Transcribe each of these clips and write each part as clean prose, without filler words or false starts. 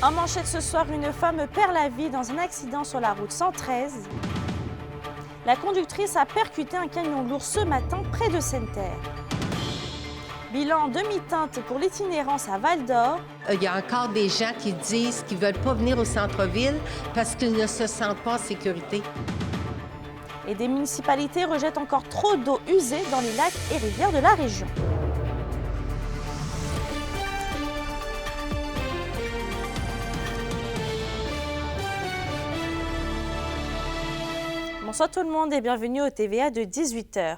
En manchette ce soir, une femme perd la vie dans un accident sur la route 113. La conductrice a percuté un camion lourd ce matin près de Sainte-Terre. Bilan en demi-teinte pour l'itinérance à Val-d'Or. Il y a encore des gens qui disent qu'ils ne veulent pas venir au centre-ville parce qu'ils ne se sentent pas en sécurité. Et des municipalités rejettent encore trop d'eau usée dans les lacs et rivières de la région. Bonsoir tout le monde et bienvenue au TVA de 18h.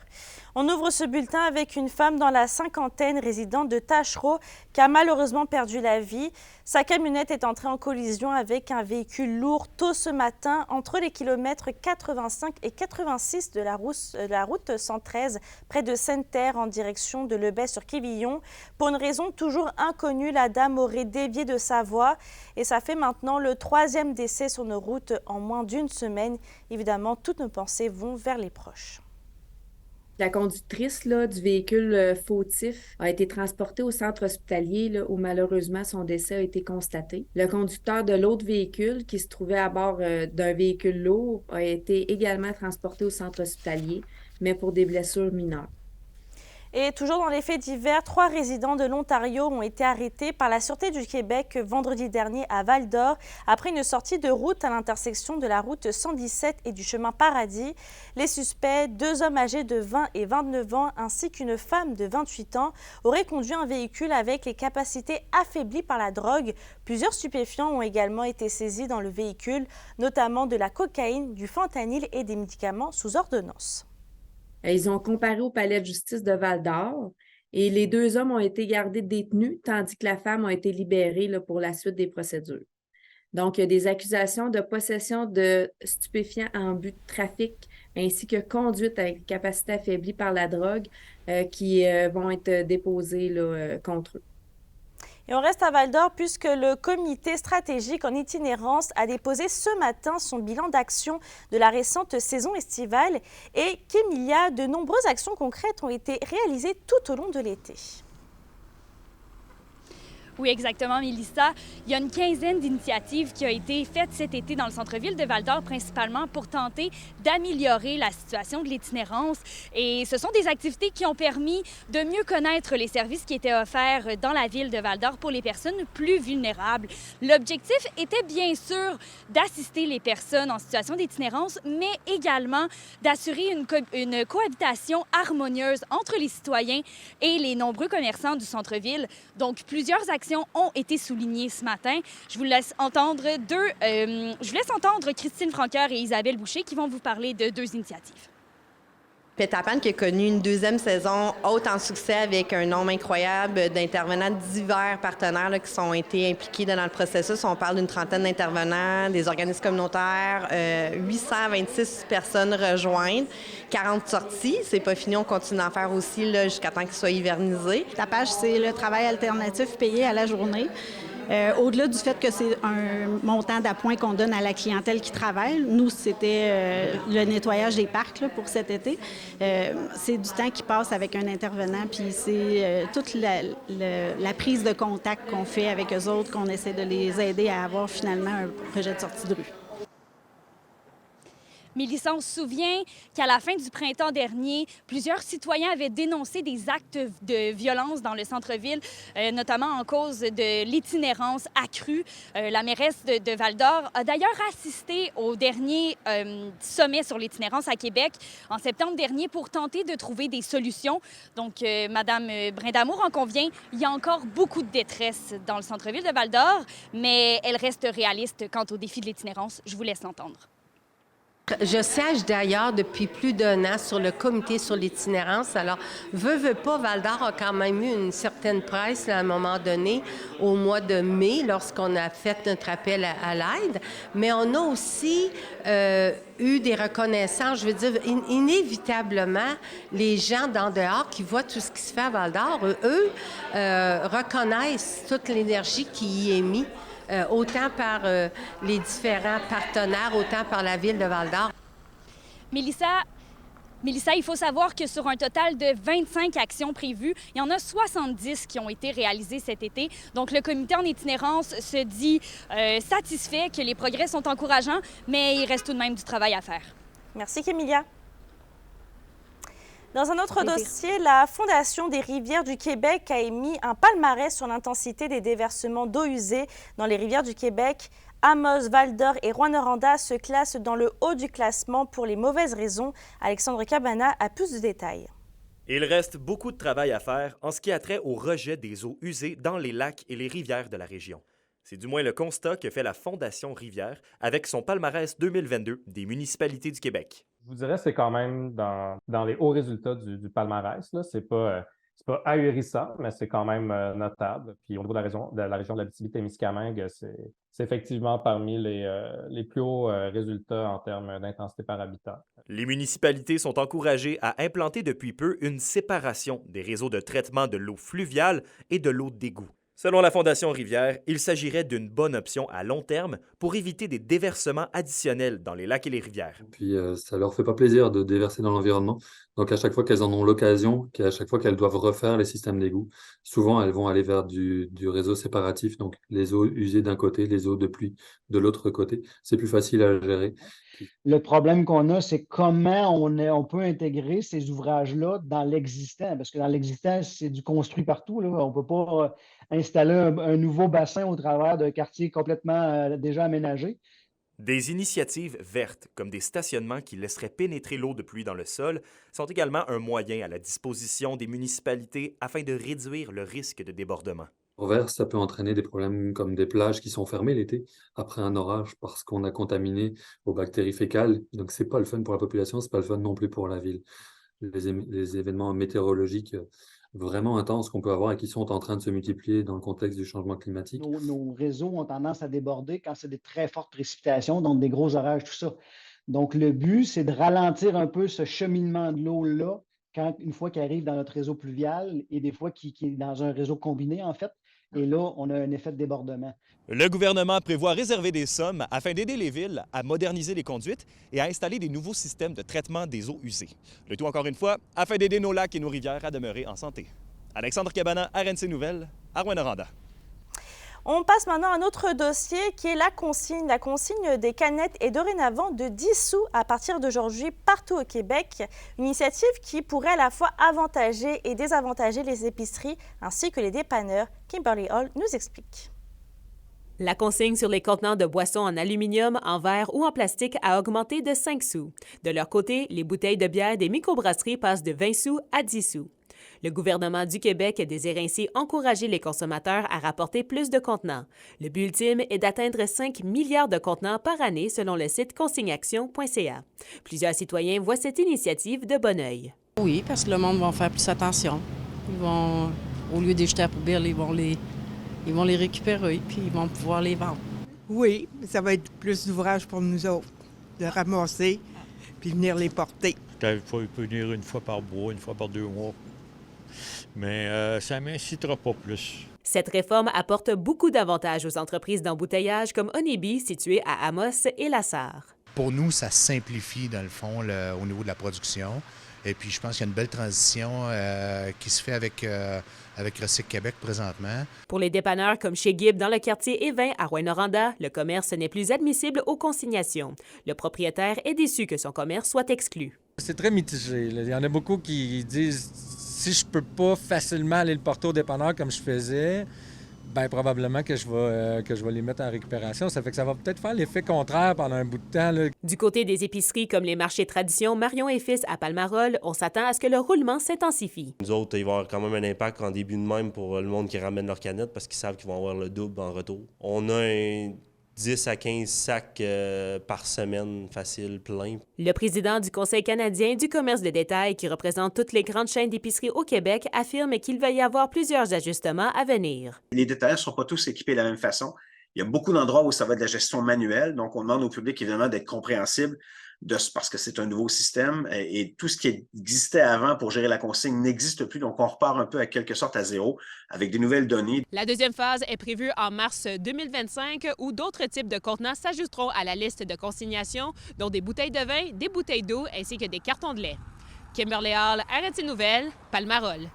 On ouvre ce bulletin avec une femme dans la cinquantaine résidente de Taschereau qui a malheureusement perdu la vie. Sa camionnette est entrée en collision avec un véhicule lourd tôt ce matin entre les kilomètres 85 et 86 de la route 113 près de Sainte-Terre en direction de Lebet-sur-Quévillon. Pour une raison toujours inconnue, la dame aurait dévié de sa voie et ça fait maintenant le 3e décès sur nos routes en moins d'une semaine. Évidemment, toutes nos pensées vont vers les proches. La conductrice du véhicule fautif a été transportée au centre hospitalier où malheureusement son décès a été constaté. Le conducteur de l'autre véhicule qui se trouvait à bord d'un véhicule lourd a été également transporté au centre hospitalier, mais pour des blessures mineures. Et toujours dans les faits divers, 3 résidents de l'Ontario ont été arrêtés par la Sûreté du Québec vendredi dernier à Val-d'Or après une sortie de route à l'intersection de la route 117 et du chemin Paradis. Les suspects, 2 hommes âgés de 20 et 29 ans ainsi qu'une femme de 28 ans, auraient conduit un véhicule avec les capacités affaiblies par la drogue. Plusieurs stupéfiants ont également été saisis dans le véhicule, notamment de la cocaïne, du fentanyl et des médicaments sous ordonnance. Ils ont comparé au palais de justice de Val-d'Or et les 2 hommes ont été gardés détenus, tandis que la femme a été libérée pour la suite des procédures. Donc, il y a des accusations de possession de stupéfiants en but de trafic ainsi que conduite avec capacité affaiblie par la drogue qui vont être déposées contre eux. Et on reste à Val-d'Or puisque le comité stratégique en itinérance a déposé ce matin son bilan d'action de la récente saison estivale et qu'il y a de nombreuses actions concrètes ont été réalisées tout au long de l'été. Oui, exactement, Mélissa. Il y a une quinzaine d'initiatives qui ont été faites cet été dans le centre-ville de Val-d'Or, principalement pour tenter d'améliorer la situation de l'itinérance. Et ce sont des activités qui ont permis de mieux connaître les services qui étaient offerts dans la ville de Val-d'Or pour les personnes plus vulnérables. L'objectif était bien sûr d'assister les personnes en situation d'itinérance, mais également d'assurer une cohabitation harmonieuse entre les citoyens et les nombreux commerçants du centre-ville. Donc, plusieurs actions ont été soulignées ce matin. Je vous laisse entendre Christine Francoeur et Isabelle Boucher qui vont vous parler de 2 initiatives. Peter Pan qui a connu une 2e saison haute en succès avec un nombre incroyable d'intervenants, divers partenaires qui sont été impliqués dans le processus. On parle d'une trentaine d'intervenants, des organismes communautaires, 826 personnes rejointes, 40 sorties. C'est pas fini, on continue d'en faire aussi jusqu'à temps qu'ils soient hivernisés. Tapage, c'est le travail alternatif payé à la journée. Au-delà du fait que c'est un montant d'appoint qu'on donne à la clientèle qui travaille, nous, c'était le nettoyage des parcs pour cet été. C'est du temps qui passe avec un intervenant, puis c'est toute la prise de contact qu'on fait avec eux autres, qu'on essaie de les aider à avoir finalement un projet de sortie de rue. Mélissa, on se souvient qu'à la fin du printemps dernier, plusieurs citoyens avaient dénoncé des actes de violence dans le centre-ville, notamment en cause de l'itinérance accrue. La mairesse de Val-d'Or a d'ailleurs assisté au dernier sommet sur l'itinérance à Québec en septembre dernier pour tenter de trouver des solutions. Donc, Madame Brindamour en convient, il y a encore beaucoup de détresse dans le centre-ville de Val-d'Or, mais elle reste réaliste quant au défi de l'itinérance. Je vous laisse l'entendre. Je siège d'ailleurs depuis plus d'1 an sur le comité sur l'itinérance. Alors, veut pas, Val-d'Or a quand même eu une certaine presse à un moment donné, au mois de mai, lorsqu'on a fait notre appel à l'aide. Mais on a aussi eu des reconnaissances. Je veux dire, inévitablement, les gens d'en dehors qui voient tout ce qui se fait à Val-d'Or, eux, reconnaissent toute l'énergie qui y est mise. Autant par les différents partenaires, autant par la ville de Val-d'Or. Mélissa, Mélissa, il faut savoir que sur un total de 25 actions prévues, il y en a 70 qui ont été réalisées cet été. Donc, le comité en itinérance se dit satisfait, que les progrès sont encourageants, mais il reste tout de même du travail à faire. Merci, Kémilia. Dans un autre dossier, la Fondation des rivières du Québec a émis un palmarès sur l'intensité des déversements d'eau usée dans les rivières du Québec. Amos, Val-d'Or et Rouyn-Noranda se classent dans le haut du classement pour les mauvaises raisons. Alexandre Cabana a plus de détails. Il reste beaucoup de travail à faire en ce qui a trait au rejet des eaux usées dans les lacs et les rivières de la région. C'est du moins le constat que fait la Fondation Rivières avec son palmarès 2022 des municipalités du Québec. Je vous dirais que c'est quand même dans les hauts résultats du palmarès. C'est pas ahurissant, mais c'est quand même notable. Puis au niveau de la région de l'Abitibi-Témiscamingue, c'est effectivement parmi les plus hauts résultats en termes d'intensité par habitant. Les municipalités sont encouragées à implanter depuis peu une séparation des réseaux de traitement de l'eau fluviale et de l'eau d'égout. Selon la Fondation Rivières, il s'agirait d'une bonne option à long terme pour éviter des déversements additionnels dans les lacs et les rivières. Puis ça leur fait pas plaisir de déverser dans l'environnement. Donc à chaque fois qu'elles en ont l'occasion, à chaque fois qu'elles doivent refaire les systèmes d'égout, souvent elles vont aller vers du réseau séparatif, donc les eaux usées d'un côté, les eaux de pluie de l'autre côté. C'est plus facile à gérer. Le problème qu'on a, c'est comment on peut intégrer ces ouvrages-là dans l'existant, parce que dans l'existant, c'est du construit partout, là. On ne peut pas installer un nouveau bassin au travers d'un quartier complètement déjà aménagé. Des initiatives vertes, comme des stationnements qui laisseraient pénétrer l'eau de pluie dans le sol, sont également un moyen à la disposition des municipalités afin de réduire le risque de débordement. L'hiver, ça peut entraîner des problèmes comme des plages qui sont fermées l'été après un orage parce qu'on a contaminé aux bactéries fécales. Donc, c'est pas le fun pour la population, c'est pas le fun non plus pour la ville. Les événements météorologiques vraiment intenses qu'on peut avoir et qui sont en train de se multiplier dans le contexte du changement climatique. Nos réseaux ont tendance à déborder quand c'est des très fortes précipitations, donc des gros orages, tout ça. Donc, le but, c'est de ralentir un peu ce cheminement de l'eau-là une fois qu'elle arrive dans notre réseau pluvial et des fois qui est dans un réseau combiné, en fait. Et là, on a un effet de débordement. Le gouvernement prévoit réserver des sommes afin d'aider les villes à moderniser les conduites et à installer des nouveaux systèmes de traitement des eaux usées. Le tout, encore une fois, afin d'aider nos lacs et nos rivières à demeurer en santé. Alexandre Cabana, RNC Nouvelles, à Rouyn-Noranda. On passe maintenant à un autre dossier qui est la consigne. La consigne des canettes est dorénavant de 10 sous à partir d'aujourd'hui partout au Québec. Une initiative qui pourrait à la fois avantager et désavantager les épiceries ainsi que les dépanneurs. Kimberly Hall nous explique. La consigne sur les contenants de boissons en aluminium, en verre ou en plastique a augmenté de 5 sous. De leur côté, les bouteilles de bière des microbrasseries passent de 20 sous à 10 sous. Le gouvernement du Québec désire ainsi encourager les consommateurs à rapporter plus de contenants. Le but ultime est d'atteindre 5 milliards de contenants par année selon le site consigneaction.ca. Plusieurs citoyens voient cette initiative de bon œil. Oui, parce que le monde va faire plus attention. Ils vont, au lieu de les jeter à la poubelle, ils vont les récupérer puis ils vont pouvoir les vendre. Oui, ça va être plus d'ouvrage pour nous autres, de ramasser puis venir les porter. Il peut venir une fois par mois, une fois par 2 mois. Mais ça ne m'incitera pas plus. Cette réforme apporte beaucoup d'avantages aux entreprises d'embouteillage comme Honeybee, située à Amos et La Sarre. Pour nous, ça simplifie, dans le fond, au niveau de la production. Et puis, je pense qu'il y a une belle transition qui se fait avec Recycle Québec présentement. Pour les dépanneurs comme chez Gibb dans le quartier Évin à Rouyn-Noranda, le commerce n'est plus admissible aux consignations. Le propriétaire est déçu que son commerce soit exclu. C'est très mitigé. Il y en a beaucoup qui disent si je peux pas facilement aller le porter au dépanneur comme je faisais, bien probablement que je vais les mettre en récupération. Ça fait que ça va peut-être faire l'effet contraire pendant un bout de temps, là. Du côté des épiceries comme les marchés Tradition, Marion et Fils à Palmarol, on s'attend à ce que le roulement s'intensifie. Nous autres, il va y avoir quand même un impact en début de même pour le monde qui ramène leurs canettes parce qu'ils savent qu'ils vont avoir le double en retour. On a 10 à 15 sacs par semaine, facile, plein. Le président du Conseil canadien du commerce de détail, qui représente toutes les grandes chaînes d'épicerie au Québec, affirme qu'il va y avoir plusieurs ajustements à venir. Les détaillants ne sont pas tous équipés de la même façon. Il y a beaucoup d'endroits où ça va être de la gestion manuelle, donc on demande au public évidemment d'être compréhensible parce que c'est un nouveau système et tout ce qui existait avant pour gérer la consigne n'existe plus, donc on repart un peu à quelque sorte à zéro avec des nouvelles données. La deuxième phase est prévue en mars 2025 où d'autres types de contenants s'ajouteront à la liste de consignation, dont des bouteilles de vin, des bouteilles d'eau ainsi que des cartons de lait. Kimberly Hall, RNC Nouvelles, Palmarol.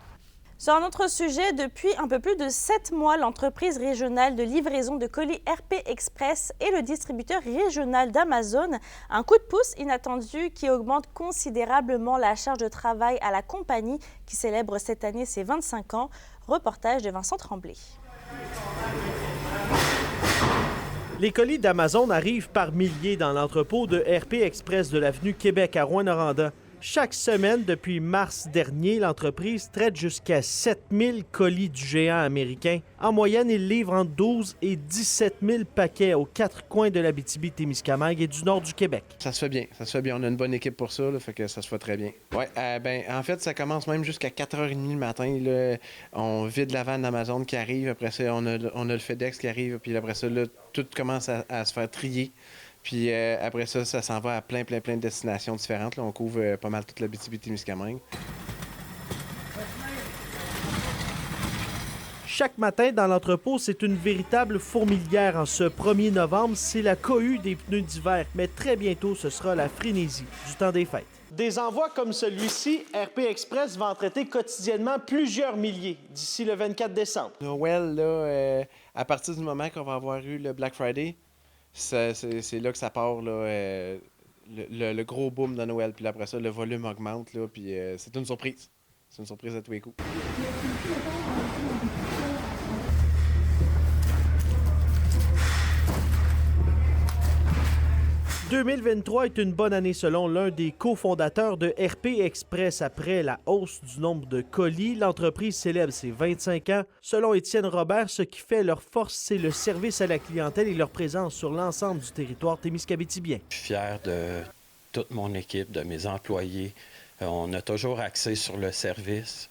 Sur un autre sujet, depuis un peu plus de 7 mois, l'entreprise régionale de livraison de colis RP Express et le distributeur régional d'Amazon, un coup de pouce inattendu qui augmente considérablement la charge de travail à la compagnie qui célèbre cette année ses 25 ans. Reportage de Vincent Tremblay. Les colis d'Amazon arrivent par milliers dans l'entrepôt de RP Express de l'avenue Québec à Rouyn-Noranda. Chaque semaine, depuis mars dernier, l'entreprise traite jusqu'à 7000 colis du géant américain. En moyenne, il livre entre 12 et 17 000 paquets aux 4 coins de l'Abitibi-Témiscamingue et du nord du Québec. Ça se fait bien. On a une bonne équipe pour ça, là, fait que ça se fait très bien. Oui, en fait, ça commence même jusqu'à 4h30 le matin. Là, on vide la vanne d'Amazon qui arrive. Après ça, on a le FedEx qui arrive. Puis après ça, là, tout commence à se faire trier. Puis après ça, ça s'en va à plein de destinations différentes. Là, on couvre pas mal toute l'Abitibi-Témiscamingue. Chaque matin, dans l'entrepôt, c'est une véritable fourmilière. En ce 1er novembre, c'est la cohue des pneus d'hiver. Mais très bientôt, ce sera la frénésie du temps des fêtes. Des envois comme celui-ci, RP Express va en traiter quotidiennement plusieurs milliers d'ici le 24 décembre. Noël, là, à partir du moment qu'on va avoir eu le Black Friday, c'est là que ça part, là, le gros boom de Noël. Puis après ça, le volume augmente, là, puis c'est une surprise. C'est une surprise à tous les coups. 2023 est une bonne année selon l'un des cofondateurs de RP Express. Après la hausse du nombre de colis, l'entreprise célèbre ses 25 ans. Selon Étienne Robert, ce qui fait leur force, c'est le service à la clientèle et leur présence sur l'ensemble du territoire témiscabétibien. Je suis fier de toute mon équipe, de mes employés. On a toujours axé sur le service.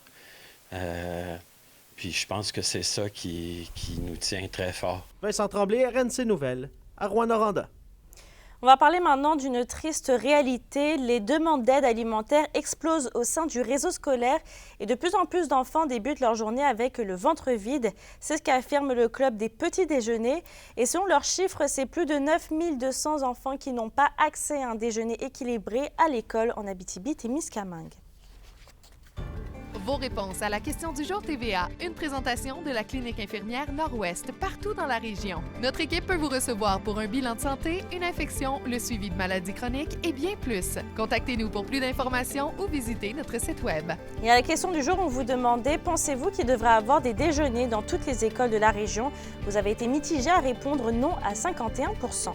Puis je pense que c'est ça qui nous tient très fort. Vincent Tremblay, RNC Nouvelles, à Rouyn-Noranda. On va parler maintenant d'une triste réalité. Les demandes d'aide alimentaire explosent au sein du réseau scolaire et de plus en plus d'enfants débutent leur journée avec le ventre vide. C'est ce qu'affirme le Club des petits déjeuners. Et selon leurs chiffres, c'est plus de 9200 enfants qui n'ont pas accès à un déjeuner équilibré à l'école en Abitibi-Témiscamingue. Vos réponses à la question du jour TVA, une présentation de la clinique infirmière Nord-Ouest partout dans la région. Notre équipe peut vous recevoir pour un bilan de santé, une infection, le suivi de maladies chroniques et bien plus. Contactez-nous pour plus d'informations ou visitez notre site web. Et à la question du jour, on vous demandait, pensez-vous qu'il devrait avoir des déjeuners dans toutes les écoles de la région? Vous avez été mitigé à répondre non à 51%.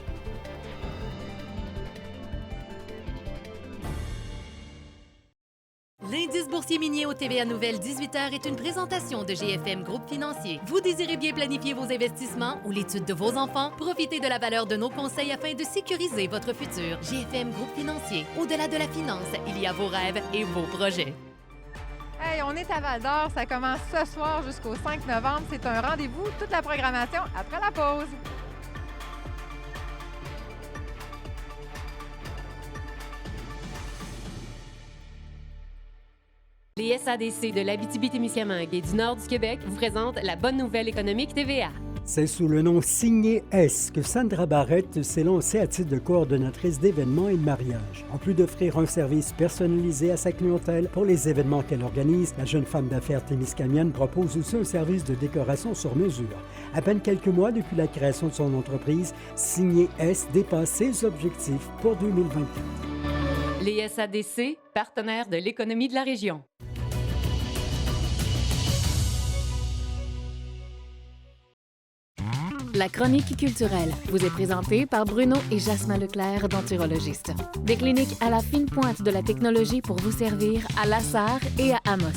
L'indice boursier minier au TVA Nouvelles 18h est une présentation de GFM Groupe Financier. Vous désirez bien planifier vos investissements ou l'étude de vos enfants? Profitez de la valeur de nos conseils afin de sécuriser votre futur. GFM Groupe Financier. Au-delà de la finance, il y a vos rêves et vos projets. Hey, on est à Val-d'Or. Ça commence ce soir jusqu'au 5 novembre. C'est un rendez-vous. Toute la programmation après la pause. Les SADC de l'Abitibi-Témiscamingue et du nord du Québec vous présentent la bonne nouvelle économique TVA. C'est sous le nom Signé S que Sandra Barrette s'est lancée à titre de coordonnatrice d'événements et de mariage. En plus d'offrir un service personnalisé à sa clientèle pour les événements qu'elle organise, la jeune femme d'affaires témiscamienne propose aussi un service de décoration sur mesure. À peine quelques mois depuis la création de son entreprise, Signé S dépasse ses objectifs pour 2024. Les SADC, partenaires de l'économie de la région. La chronique culturelle vous est présentée par Bruno et Jasmin Leclerc, denturologistes. Des cliniques à la fine pointe de la technologie pour vous servir à Lassar et à Amos.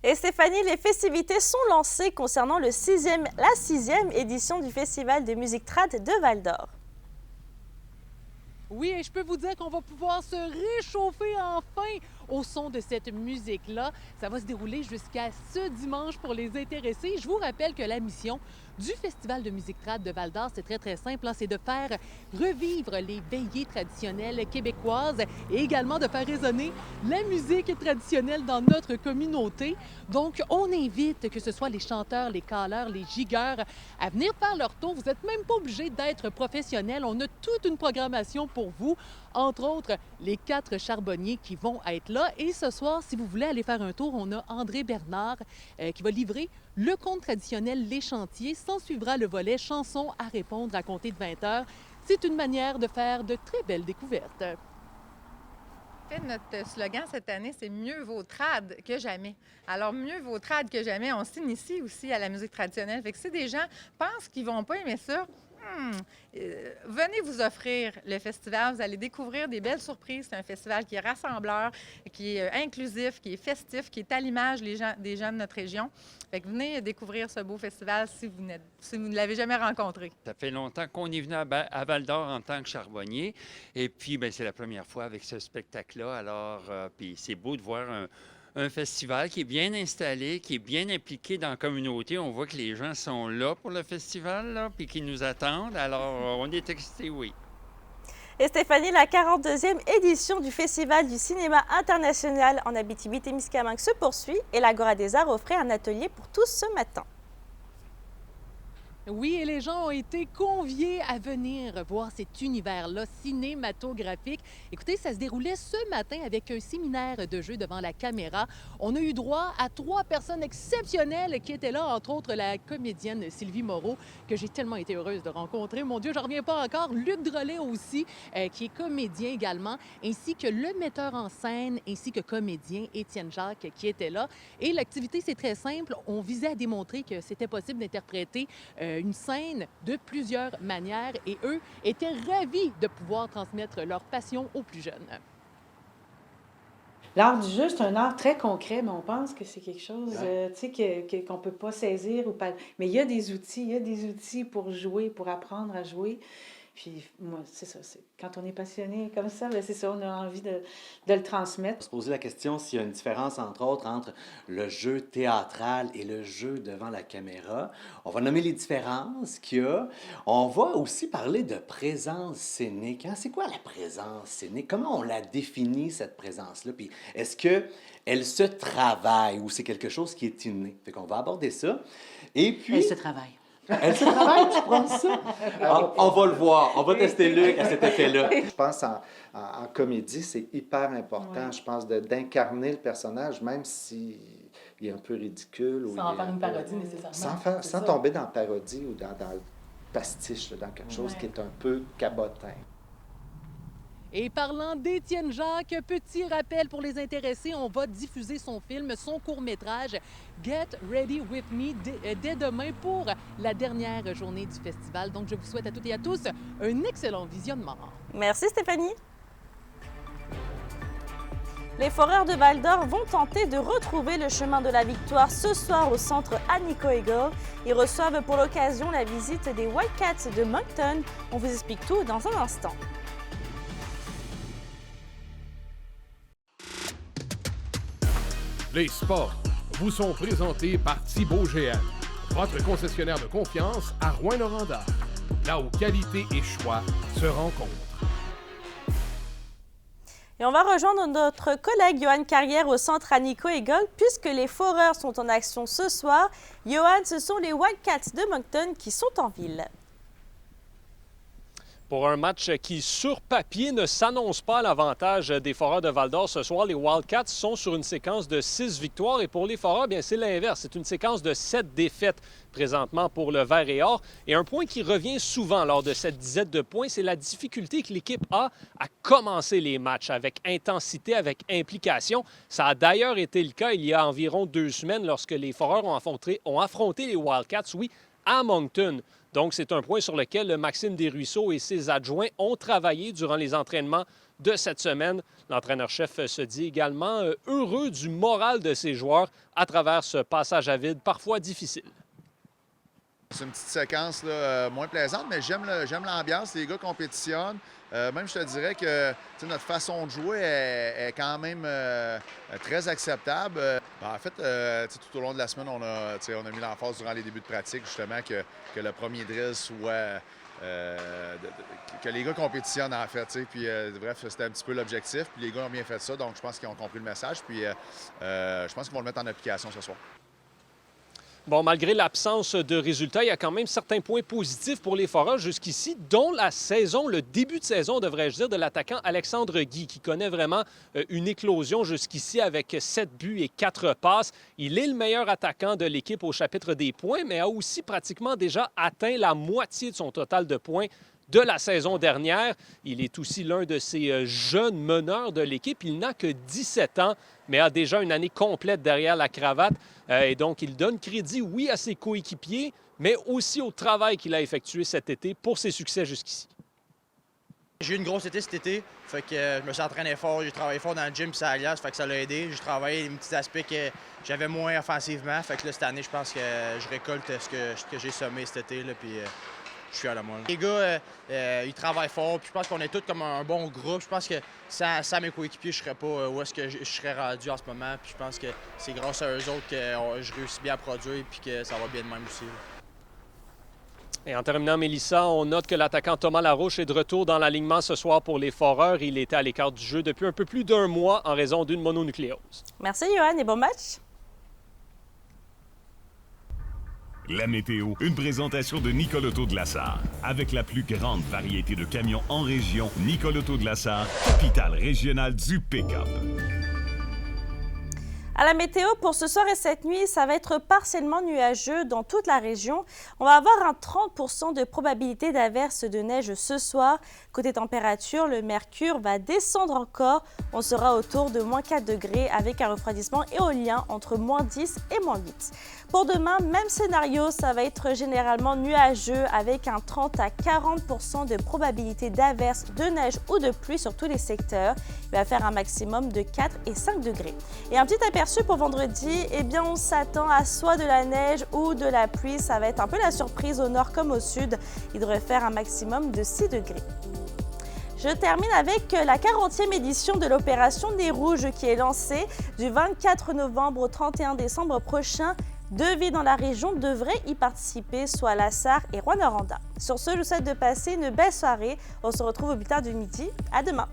Et Stéphanie, les festivités sont lancées concernant la 6e édition du Festival de musique trad de Val-d'Or. Oui, et je peux vous dire qu'on va pouvoir se réchauffer enfin au son de cette musique-là. Ça va se dérouler jusqu'à ce dimanche pour les intéressés. Je vous rappelle que la mission du Festival de musique trad de Val-d'Or, c'est très simple, c'est de faire revivre les veillées traditionnelles québécoises et également de faire résonner la musique traditionnelle dans notre communauté. Donc, on invite que ce soit les chanteurs, les caleurs, les gigueurs à venir faire leur tour. Vous n'êtes même pas obligé d'être professionnel. On a toute une programmation pour vous. entre autres les 4 charbonniers qui vont être là. Et ce soir, si vous voulez aller faire un tour, on a André Bernard qui va livrer le conte traditionnel Les Chantiers. S'en suivra le volet chansons à répondre à compter de 20 heures. C'est une manière de faire de très belles découvertes. Notre slogan cette année, c'est « Mieux vaut trad que jamais ». Alors, mieux vaut trad que jamais, on s'initie aussi à la musique traditionnelle. Fait que si des gens pensent qu'ils vont pas aimer ça, venez vous offrir le festival. Vous allez découvrir des belles surprises. C'est un festival qui est rassembleur, qui est inclusif, qui est festif, qui est à l'image des gens de notre région. Fait que venez découvrir ce beau festival si vous ne l'avez jamais rencontré. Ça fait longtemps qu'on est venu à Val-d'Or en tant que charbonnier. Et puis, bien, c'est la première fois avec ce spectacle-là. Alors, puis c'est beau de voir un festival qui est bien installé, qui est bien impliqué dans la communauté. On voit que les gens sont là pour le festival, là, puis qui nous attendent. Alors, on est excités, oui. Et Stéphanie, la 42e édition du Festival du cinéma international en Abitibi-Témiscamingue se poursuit et l'Agora des Arts offrait un atelier pour tous ce matin. Oui, et les gens ont été conviés à venir voir cet univers-là cinématographique. Écoutez, ça se déroulait ce matin avec un séminaire de jeu devant la caméra. On a eu droit à 3 personnes exceptionnelles qui étaient là, entre autres la comédienne Sylvie Moreau, que j'ai tellement été heureuse de rencontrer. Mon Dieu, j'en reviens pas encore. Luc Drolet aussi, qui est comédien également, ainsi que le metteur en scène, ainsi que comédien Étienne Jacques, qui était là. Et l'activité, c'est très simple. On visait à démontrer que c'était possible d'interpréter une scène de plusieurs manières et eux étaient ravis de pouvoir transmettre leur passion aux plus jeunes. L'art du jeu, c'est un art très concret, mais on pense que c'est quelque chose qu'on ne peut pas saisir. Mais il y a des outils pour jouer, pour apprendre à jouer. Puis moi, c'est ça. Quand on est passionné comme ça, bien, c'est ça, on a envie de le transmettre. On se poser la question s'il y a une différence, entre autres, entre le jeu théâtral et le jeu devant la caméra. On va nommer les différences qu'il y a. On va aussi parler de présence scénique. Hein? C'est quoi la présence scénique? Comment on la définit, cette présence-là? Puis est-ce qu'elle se travaille ou c'est quelque chose qui est inné? Fait qu'on va aborder ça. Et puis... Elle se travaille. Elle se travaille, tu penses ça? On va le voir. On va tester Luc à cet effet-là. Je pense en comédie, c'est hyper important, je pense, d'incarner le personnage, même s'il est un peu ridicule. Sans en faire une parodie, nécessairement. Sans tomber dans la parodie ou dans le pastiche, dans quelque chose qui est un peu cabotin. Et parlant d'Étienne Jacques, petit rappel pour les intéressés, on va diffuser son film, son court-métrage Get Ready With Me dès demain pour la dernière journée du festival. Donc, je vous souhaite à toutes et à tous un excellent visionnement. Merci Stéphanie. Les Foreurs de Val-d'Or vont tenter de retrouver le chemin de la victoire ce soir au centre Anico Eagle. Ils reçoivent pour l'occasion la visite des Wildcats de Moncton. On vous explique tout dans un instant. Les sports vous sont présentés par Thibaut GM, votre concessionnaire de confiance à Rouyn-Noranda, là où qualité et choix se rencontrent. Et on va rejoindre notre collègue Johan Carrière au centre Anico Eagle puisque les Foreurs sont en action ce soir. Johan, ce sont les Wildcats de Moncton qui sont en ville. Pour un match qui, sur papier, ne s'annonce pas à l'avantage des Foreurs de Val-d'Or ce soir, les Wildcats sont sur une séquence de 6 victoires et pour les Foreurs, bien c'est l'inverse. C'est une séquence de 7 défaites présentement pour le Vert et Or. Et un point qui revient souvent lors de cette dizaine de points, c'est la difficulté que l'équipe a à commencer les matchs avec intensité, avec implication. Ça a d'ailleurs été le cas il y a environ 2 semaines lorsque les Foreurs ont affronté les Wildcats, oui, à Moncton. Donc, c'est un point sur lequel Maxime Desruisseaux et ses adjoints ont travaillé durant les entraînements de cette semaine. L'entraîneur-chef se dit également heureux du moral de ses joueurs à travers ce passage à vide parfois difficile. C'est une petite séquence là, moins plaisante, mais j'aime l'ambiance. Les gars compétitionnent. Même, je te dirais que notre façon de jouer est quand même très acceptable. En fait, tout au long de la semaine, on a mis l'emphase durant les débuts de pratique, justement, que le premier drill soit... que les gars compétitionnent, en fait. Puis, bref, c'était un petit peu l'objectif. Puis les gars ont bien fait ça, donc je pense qu'ils ont compris le message. Puis, je pense qu'ils vont le mettre en application ce soir. Bon, malgré l'absence de résultats, il y a quand même certains points positifs pour les Foreurs jusqu'ici, dont le début de saison, devrais-je dire, de l'attaquant Alexandre Guy, qui connaît vraiment une éclosion jusqu'ici avec 7 buts et 4 passes. Il est le meilleur attaquant de l'équipe au chapitre des points, mais a aussi pratiquement déjà atteint la moitié de son total de points de la saison dernière. Il est aussi l'un de ces jeunes meneurs de l'équipe. Il n'a que 17 ans, mais a déjà une année complète derrière la cravate. Et donc, il donne crédit, oui, à ses coéquipiers, mais aussi au travail qu'il a effectué cet été pour ses succès jusqu'ici. J'ai eu une grosse été cet été, fait que je me suis entraîné fort, j'ai travaillé fort dans le gym, ça glace, fait que ça l'a aidé. J'ai travaillé les petits aspects que j'avais moins offensivement, fait que là, cette année, je pense que je récolte ce que j'ai semé cet été, là, puis je suis à la moelle. Les gars, ils travaillent fort, puis je pense qu'on est tous comme un bon groupe. Je pense que sans mes coéquipiers, je ne serais pas où est-ce que je serais rendu en ce moment, puis je pense que c'est grâce à eux autres que je réussis bien à produire, puis que ça va bien de même aussi. Et en terminant, Mélissa, on note que l'attaquant Thomas Larouche est de retour dans l'alignement ce soir pour les Foreurs. Il était à l'écart du jeu depuis un peu plus d'1 mois en raison d'une mononucléose. Merci, Johan, et bon match. La météo, une présentation de Nicole Auto de la Sarre. Avec la plus grande variété de camions en région, Nicole Auto de la Sarre, capitale régionale du pick-up. À la météo, pour ce soir et cette nuit, ça va être partiellement nuageux dans toute la région. On va avoir un 30% de probabilité d'averse de neige ce soir. Côté température, le mercure va descendre encore. On sera autour de moins 4 degrés avec un refroidissement éolien entre moins 10 et moins 8. Pour demain, même scénario, ça va être généralement nuageux avec un 30 à 40% de probabilité d'averse de neige ou de pluie sur tous les secteurs. Il va faire un maximum de 4 et 5 degrés. Et un petit aperçu pour vendredi, eh bien on s'attend à soit de la neige ou de la pluie. Ça va être un peu la surprise au nord comme au sud. Il devrait faire un maximum de 6 degrés. Je termine avec la 40e édition de l'opération Nez Rouge qui est lancée du 24 novembre au 31 décembre prochain. 2 villes dans la région devraient y participer, soit La Sarre et Rouyn-Noranda. Sur ce, je vous souhaite de passer une belle soirée. On se retrouve au bulletin de midi. À demain.